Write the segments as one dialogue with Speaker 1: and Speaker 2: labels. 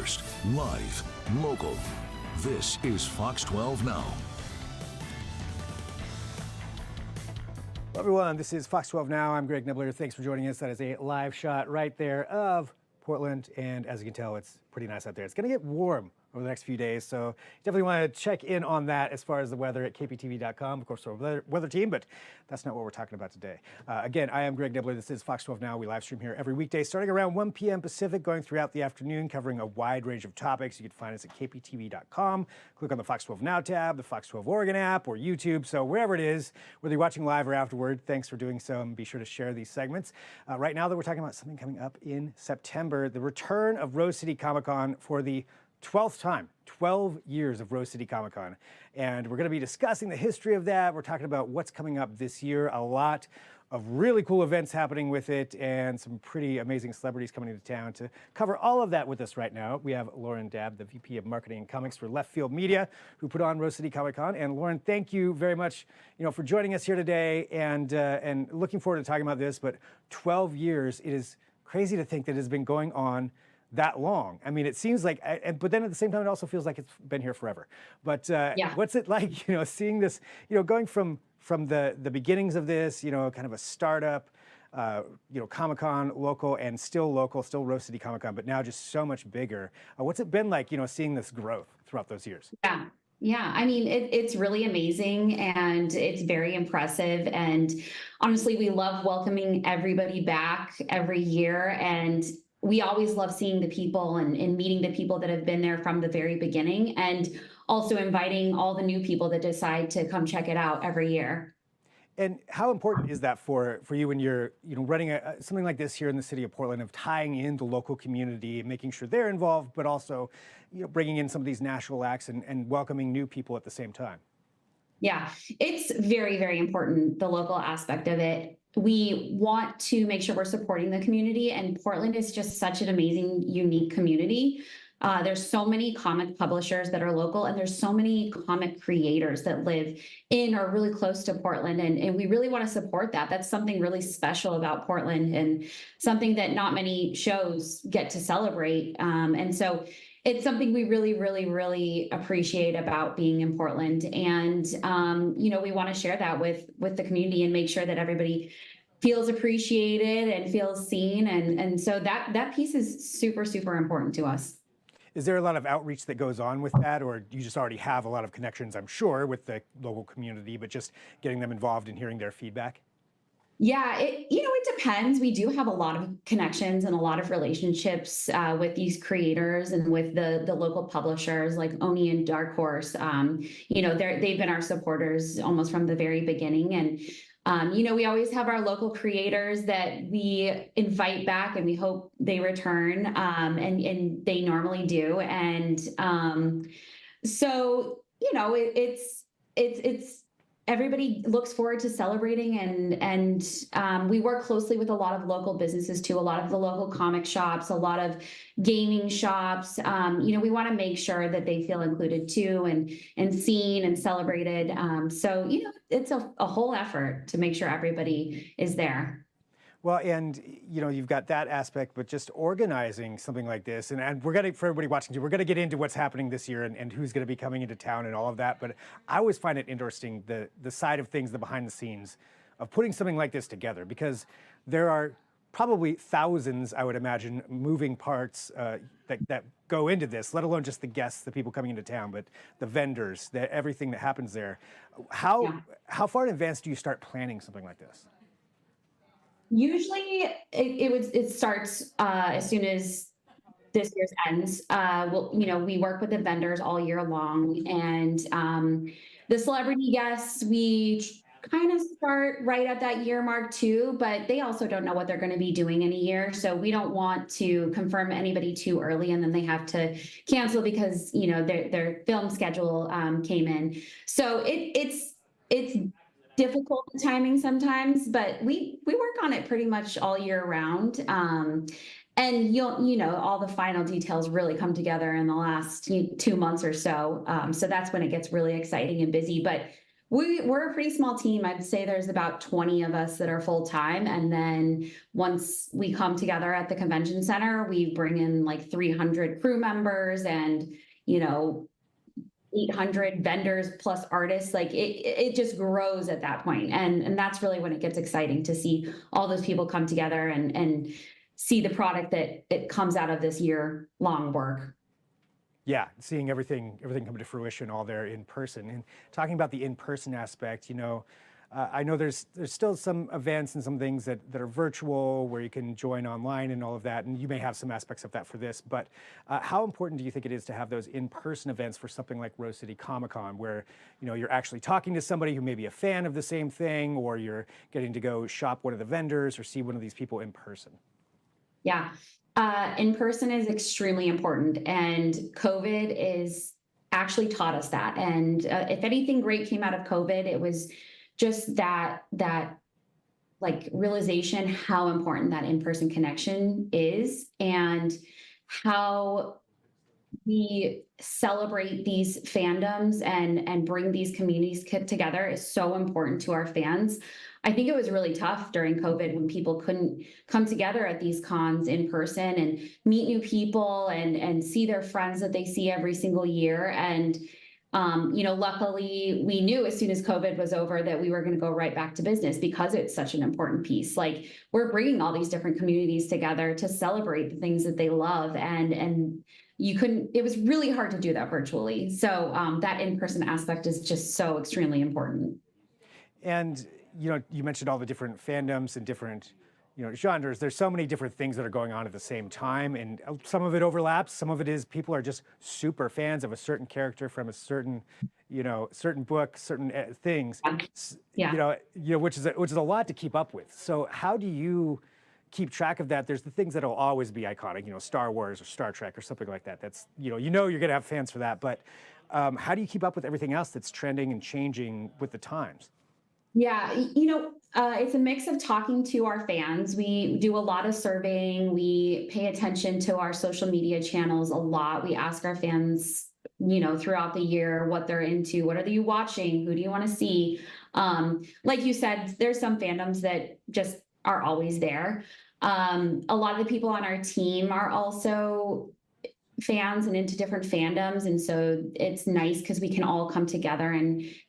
Speaker 1: first, live, local. This is Fox 12 Now.
Speaker 2: Hello, everyone. This is Fox 12 Now. I'm Greg Nibbler. Thanks for joining us. That is a live shot right there of Portland. And as you can tell, it's pretty nice out there. It's going to get warm over the next few days. So definitely want to check in on that as far as the weather at KPTV.com. Of course, our weather team, but that's not what we're talking about today. Again, I am Greg Nibbler. This is Fox 12 Now. We live stream here every weekday starting around 1 p.m. Pacific, going throughout the afternoon, covering a wide range of topics. You can find us at KPTV.com. Click on the Fox 12 Now tab, the Fox 12 Oregon app, or YouTube. So wherever it is, whether you're watching live or afterward, thanks for doing so, and be sure to share these segments. Right now, though, we're talking about something coming up in September, the return of Rose City Comic Con for the 12th time, 12 years of Rose City Comic Con. And we're going to be discussing the history of that. We're talking about what's coming up this year, a lot of really cool events happening with it, and some pretty amazing celebrities coming into town. To cover all of that with us right now, we have Lauren Dabb, the VP of Marketing and Comics for LeftField Media, who put on Rose City Comic Con. And Lauren, thank you very much, for joining us here today, and looking forward to talking about this. But 12 years, it is crazy to think that it has been going on that long. I mean, it seems like, but then at the same time, it also feels like it's been here forever. But what's it like, seeing this, going from the beginnings of this, kind of a startup, Comic-Con, local, and still local, still Rose City Comic-Con, but now just so much bigger. What's it been like, seeing this growth throughout those years?
Speaker 3: Yeah. I mean, it's really amazing, and it's very impressive. And honestly, we love welcoming everybody back every year. And we always love seeing the people and meeting the people that have been there from the very beginning, and also inviting all the new people that decide to come check it out every year.
Speaker 2: And how important is that for you when you're running something like this here in the city of Portland, of tying in the local community, making sure they're involved, but also bringing in some of these national acts and welcoming new people at the same time?
Speaker 3: Yeah, it's very, very important, the local aspect of it. We want to make sure we're supporting the community, and Portland is just such an amazing, unique community. There's so many comic publishers that are local, and there's so many comic creators that live in or really close to Portland, and we really want to support that. That's something really special about Portland, and something that not many shows get to celebrate. And so it's something we really, really, really appreciate about being in Portland. And, we want to share that with the community and make sure that everybody feels appreciated and feels seen. And so that piece is super, super important to us.
Speaker 2: Is there a lot of outreach that goes on with that, or you just already have a lot of connections, I'm sure, with the local community, but just getting them involved and hearing their feedback?
Speaker 3: Yeah, it depends. We do have a lot of connections and a lot of relationships with these creators and with the local publishers like Oni and Dark Horse. They've been our supporters almost from the very beginning. And we always have our local creators that we invite back, and we hope they return, and they normally do. And so it's everybody looks forward to celebrating, and we work closely with a lot of local businesses too, a lot of the local comic shops, a lot of gaming shops. We want to make sure that they feel included too, and seen and celebrated. So it's a whole effort to make sure everybody is there.
Speaker 2: Well, and you've got that aspect, but just organizing something like this, and for everybody watching too, we're gonna get into what's happening this year and who's gonna be coming into town and all of that. But I always find it interesting, the side of things, the behind the scenes of putting something like this together, because there are probably thousands, I would imagine, moving parts that go into this, let alone just the guests, the people coming into town, but the vendors, everything that happens there. How far in advance do you start planning something like this?
Speaker 3: Usually it starts as soon as this year's ends. We work with the vendors all year long, and the celebrity guests, we kind of start right at that year mark too, but they also don't know what they're going to be doing in a year. So we don't want to confirm anybody too early, and then they have to cancel because, their film schedule came in. So it's difficult timing sometimes, but we work on it pretty much all year round. And all the final details really come together in the last 2 months or so. So that's when it gets really exciting and busy. But We're a pretty small team. I'd say there's about 20 of us that are full time. And then once we come together at the convention center, we bring in like 300 crew members and, you know, 800 vendors plus artists. Like it just grows at that point. And that's really when it gets exciting to see all those people come together and see the product that it comes out of this year long work.
Speaker 2: Yeah, seeing everything come to fruition all there in person. And talking about the in-person aspect, you know, I know there's still some events and some things that are virtual where you can join online and all of that, and you may have some aspects of that for this, but how important do you think it is to have those in-person events for something like Rose City Comic Con, where, you know, you're actually talking to somebody who may be a fan of the same thing, or you're getting to go shop one of the vendors or see one of these people in person?
Speaker 3: Yeah. In person is extremely important, and COVID is actually taught us that. And if anything great came out of COVID, it was just that like realization how important that in-person connection is, and how we celebrate these fandoms and bring these communities together is so important to our fans. I think it was really tough during COVID when people couldn't come together at these cons in person and meet new people and see their friends that they see every single year. And you know, luckily we knew as soon as COVID was over that we were going to go right back to business, because it's such an important piece. Like, we're bringing all these different communities together to celebrate the things that they love, and you couldn't, it was really hard to do that virtually. So that in-person aspect is just so extremely important.
Speaker 2: And, you know, you mentioned all the different fandoms and different, you know, genres. There's so many different things that are going on at the same time, and some of it overlaps. Some of it is people are just super fans of a certain character from a certain, you know, certain book, certain things.
Speaker 3: Yeah.
Speaker 2: You know, which is a lot to keep up with. So how do you keep track of that? There's the things that'll always be iconic, you know, Star Wars or Star Trek or something like that. That's, you know, you're going to have fans for that. But how do you keep up with everything else that's trending and changing with the times?
Speaker 3: Yeah, you know, it's a mix of talking to our fans. We do a lot of surveying. We pay attention to our social media channels a lot. We ask our fans, you know, throughout the year what they're into, what are you watching, who do you want to see? Like you said, there's some fandoms that just are always there. A lot of the people on our team are also fans and into different fandoms, and so it's nice because we can all come together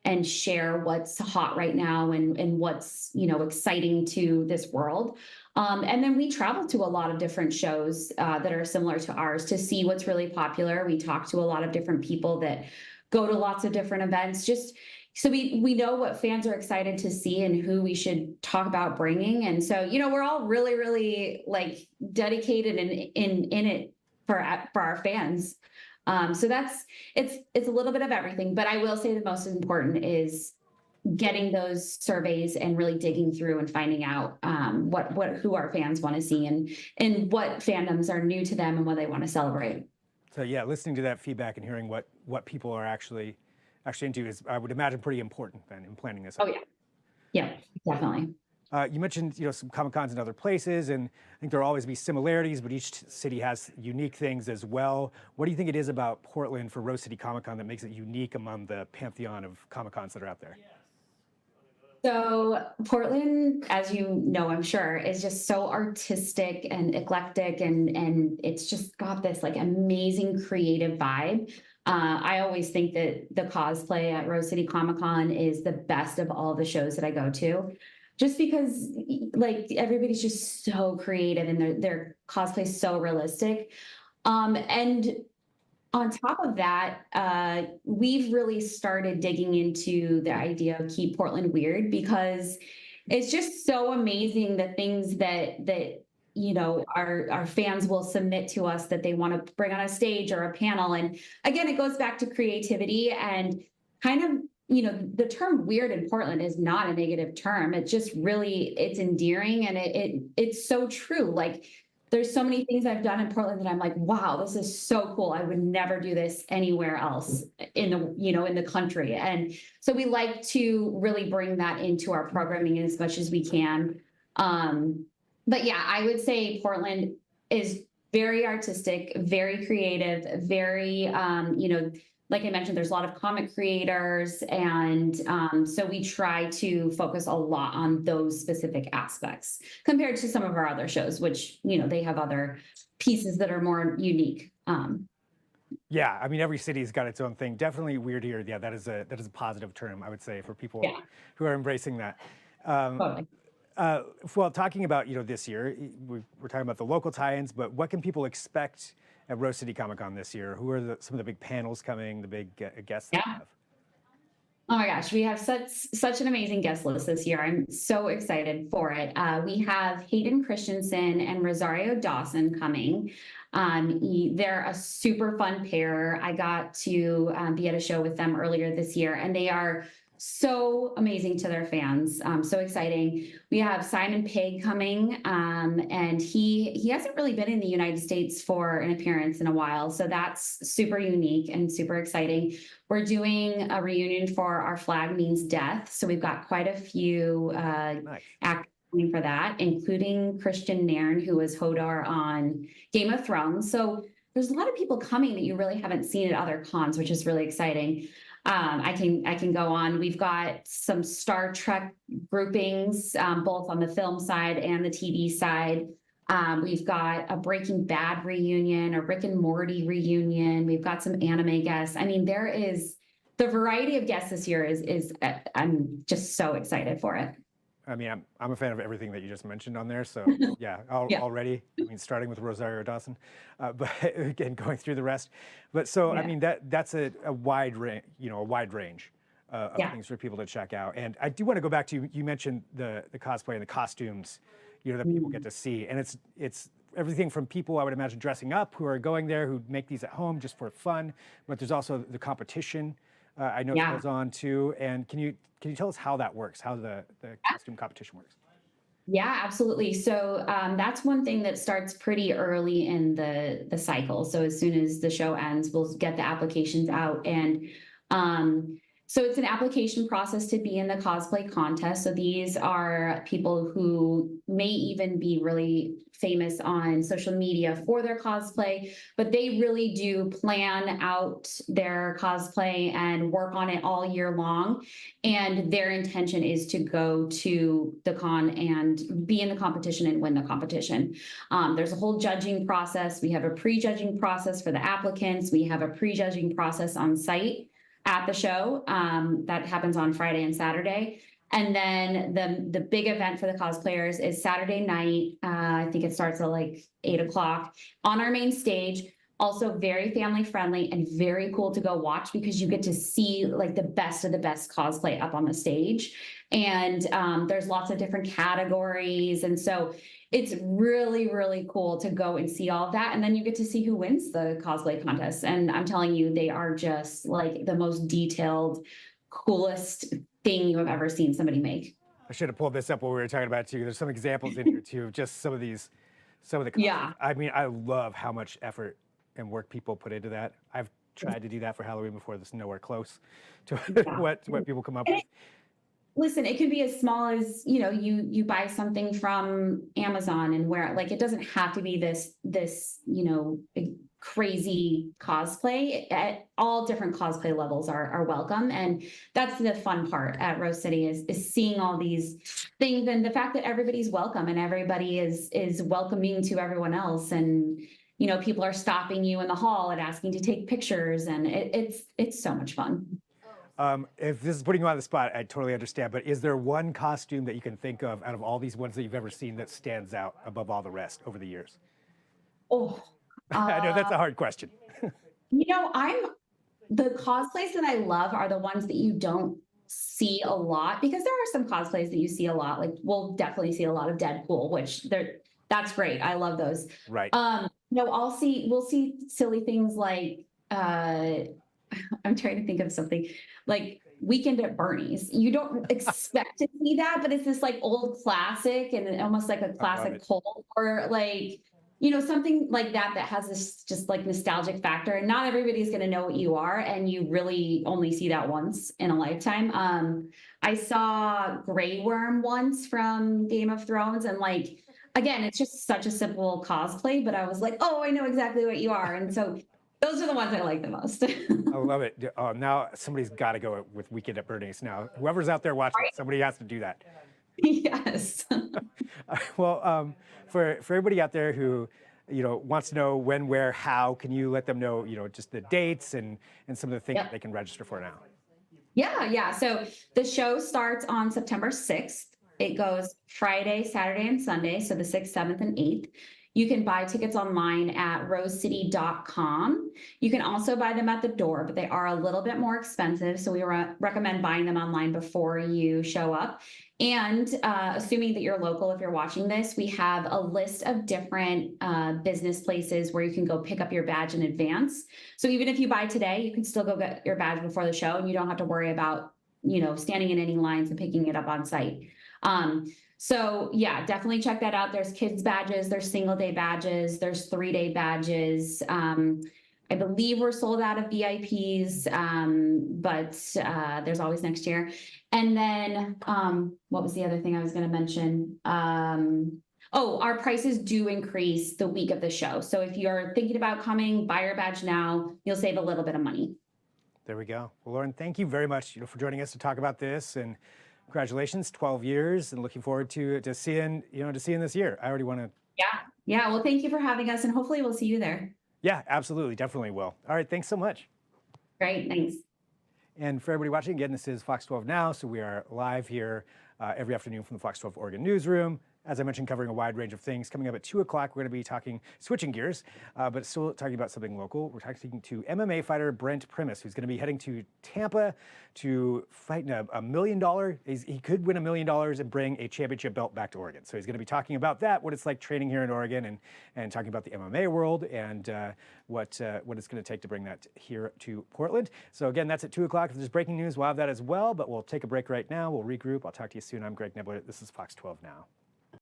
Speaker 3: and share what's hot right now and what's, you know, exciting to this world. And then we travel to a lot of different shows that are similar to ours to see what's really popular. We talk to a lot of different people that go to lots of different events, just so we know what fans are excited to see and who we should talk about bringing. And so, you know, we're all really like dedicated and in it for our fans. So it's a little bit of everything, but I will say the most important is getting those surveys and really digging through and finding out who our fans want to see and what fandoms are new to them and what they want to celebrate.
Speaker 2: So yeah, listening to that feedback and hearing what people are actually into is, I would imagine, pretty important then in planning this.
Speaker 3: Oh yeah, yeah, definitely.
Speaker 2: You mentioned, you know, some Comic Cons in other places, and I think there'll always be similarities, but each city has unique things as well. What do you think it is about Portland for Rose City Comic Con that makes it unique among the pantheon of Comic Cons that are out there?
Speaker 3: So Portland, as you know, I'm sure, is just so artistic and eclectic, and it's just got this like amazing creative vibe. I always think that the cosplay at Rose City Comic Con is the best of all the shows that I go to, just because like everybody's just so creative and their cosplay is so realistic. And on top of that, we've really started digging into the idea of Keep Portland Weird, because it's just so amazing the things that you know our fans will submit to us that they want to bring on a stage or a panel. And again, it goes back to creativity and kind of, you know, the term weird in Portland is not a negative term. It just really, it's endearing, and it's so true. Like, there's so many things I've done in Portland that I'm like, wow, this is so cool. I would never do this anywhere else in the, you know, in the country. And so we like to really bring that into our programming as much as we can. But yeah, I would say Portland is very artistic, very creative, very, you know, like I mentioned, there's a lot of comic creators, and so we try to focus a lot on those specific aspects compared to some of our other shows, which, you know, they have other pieces that are more unique.
Speaker 2: Yeah, I mean, every city's got its own thing. Definitely weird here. Yeah, that is a positive term, I would say, for people
Speaker 3: Yeah,
Speaker 2: who are embracing that. Um,
Speaker 3: totally.
Speaker 2: well, talking about, you know, this year, we're talking about the local tie-ins, but what can people expect at Rose City Comic Con this year? Who are some of the big panels coming, the big guests that you
Speaker 3: Yeah.
Speaker 2: have?
Speaker 3: Oh my gosh, we have such an amazing guest list this year. I'm so excited for it. We have Hayden Christensen and Rosario Dawson coming. They're a super fun pair. I got to be at a show with them earlier this year, and they are so amazing to their fans. So exciting. We have Simon Pegg coming, and he hasn't really been in the United States for an appearance in a while, so that's super unique and super exciting. We're doing a reunion for Our Flag Means Death, so we've got quite a few
Speaker 2: Nice.
Speaker 3: actors coming for that, including Christian Nairn, who was Hodor on Game of Thrones. So there's a lot of people coming that you really haven't seen at other cons, which is really exciting. I can go on. We've got some Star Trek groupings, both on the film side and the TV side. We've got a Breaking Bad reunion, a Rick and Morty reunion. We've got some anime guests. I mean, there is the variety of guests this year is I'm just so excited for it.
Speaker 2: I mean, I'm a fan of everything that you just mentioned on there. So yeah,
Speaker 3: Yeah.
Speaker 2: already. I mean, starting with Rosario Dawson, but again, going through the rest. But so I
Speaker 3: Yeah.
Speaker 2: mean, that's a wide range, you know, a wide range of
Speaker 3: Yeah.
Speaker 2: things for people to check out. And I do want to go back to you mentioned the cosplay and the costumes, you know, that people get to see, and it's everything from people I would imagine dressing up who are going there who make these at home just for fun, but there's also the competition. I know
Speaker 3: Yeah.
Speaker 2: that goes on too. And can you tell us how that works? How the costume competition works?
Speaker 3: Yeah, absolutely. So that's one thing that starts pretty early in the cycle. So as soon as the show ends, we'll get the applications out, and so it's an application process to be in the cosplay contest. So these are people who may even be really famous on social media for their cosplay, but they really do plan out their cosplay and work on it all year long. And their intention is to go to the con and be in the competition and win the competition. There's a whole judging process. We have a pre-judging process for the applicants. We have a pre-judging process on site at the show that happens on Friday and Saturday. And then the big event for the cosplayers is Saturday night. I think it starts at like 8 o'clock on our main stage. Also very family friendly and very cool to go watch, because you get to see like the best of the best cosplay up on the stage. And there's lots of different categories. And so it's really, really cool to go and see all of that. And then you get to see who wins the cosplay contest. And I'm telling you, they are just like the most detailed, coolest thing you have ever seen somebody make.
Speaker 2: I should have pulled this up while we were talking about it too. There's some examples in here too of just some of the costumes.
Speaker 3: Yeah.
Speaker 2: I mean, I love how much effort and work people put into that. I've tried to do that for Halloween before. That's nowhere close to
Speaker 3: Yeah.
Speaker 2: what people come up with.
Speaker 3: Listen, it could be as small as, you know, you buy something from Amazon and wear it. Like, it doesn't have to be this, you know, crazy cosplay. At all different cosplay levels are welcome. And that's the fun part at Rose City is seeing all these things, and the fact that everybody's welcome and everybody is welcoming to everyone else. And, you know, people are stopping you in the hall and asking to take pictures, and it's so much fun.
Speaker 2: If this is putting you on the spot, I totally understand. But is there one costume that you can think of out of all these ones that you've ever seen that stands out above all the rest over the years?
Speaker 3: Oh,
Speaker 2: I know that's a hard question.
Speaker 3: you know, the cosplays that I love are the ones that you don't see a lot, because there are some cosplays that you see a lot. Like, we'll definitely see a lot of Deadpool, which that's great. I love those.
Speaker 2: Right.
Speaker 3: No, we'll see silly things like I'm trying to think of something like Weekend at Bernie's. You don't expect to see that, but it's this like old classic and almost like a classic cult, or like, you know, something like that has this just like nostalgic factor. And not everybody's going to know what you are, and you really only see that once in a lifetime. I saw Grey Worm once from Game of Thrones, and like, again, it's just such a simple cosplay, but I was like, oh, I know exactly what you are. And so Those are the ones I like the most.
Speaker 2: I love it. Oh, now somebody's got to go with Weekend at Bernie's. Now, whoever's out there watching,
Speaker 3: Right?
Speaker 2: somebody has to do that.
Speaker 3: Yes.
Speaker 2: Well, for everybody out there who, wants to know when, where, how, can you let them know, just the dates and some of the things that they can register for now?
Speaker 3: Yeah. So the show starts on September 6th. It goes Friday, Saturday, and Sunday. So the 6th, 7th, and 8th. You can buy tickets online at rosecity.com. You can also buy them at the door, but they are a little bit more expensive. So we recommend buying them online before you show up. And assuming that you're local, if you're watching this, we have a list of different business places where you can go pick up your badge in advance. So even if you buy today, you can still go get your badge before the show, and you don't have to worry about, standing in any lines and picking it up on site. So yeah, definitely check that out. There's kids badges, there's single day badges, there's 3-day badges. I believe we're sold out of VIPs, but there's always next year. And then what was the other thing I was going to mention? Oh, our prices do increase the week of the show. So if you're thinking about coming, buy your badge now, you'll save a little bit of money.
Speaker 2: There we go. Well, Lauren, thank you very much, for joining us to talk about this, and congratulations, 12 years, and looking forward to seeing this year. I already want to.
Speaker 3: Yeah. Well, thank you for having us, and hopefully we'll see you there.
Speaker 2: Yeah, absolutely, definitely will. All right, thanks so much.
Speaker 3: Great, thanks.
Speaker 2: And for everybody watching, again, this is Fox 12 Now, so we are live here every afternoon from the Fox 12 Oregon newsroom. As I mentioned, covering a wide range of things. Coming up at 2 o'clock, we're going to be switching gears, but still talking about something local. We're talking to MMA fighter Brent Primus, who's going to be heading to Tampa to fight in a $1 million. He could win $1 million and bring a championship belt back to Oregon. So he's going to be talking about that, what it's like training here in Oregon, and talking about the MMA world and what it's going to take to bring that here to Portland. So again, that's at 2 o'clock. If there's breaking news, we'll have that as well, but we'll take a break right now. We'll regroup. I'll talk to you soon. I'm Greg Nibbler. This is Fox 12 Now.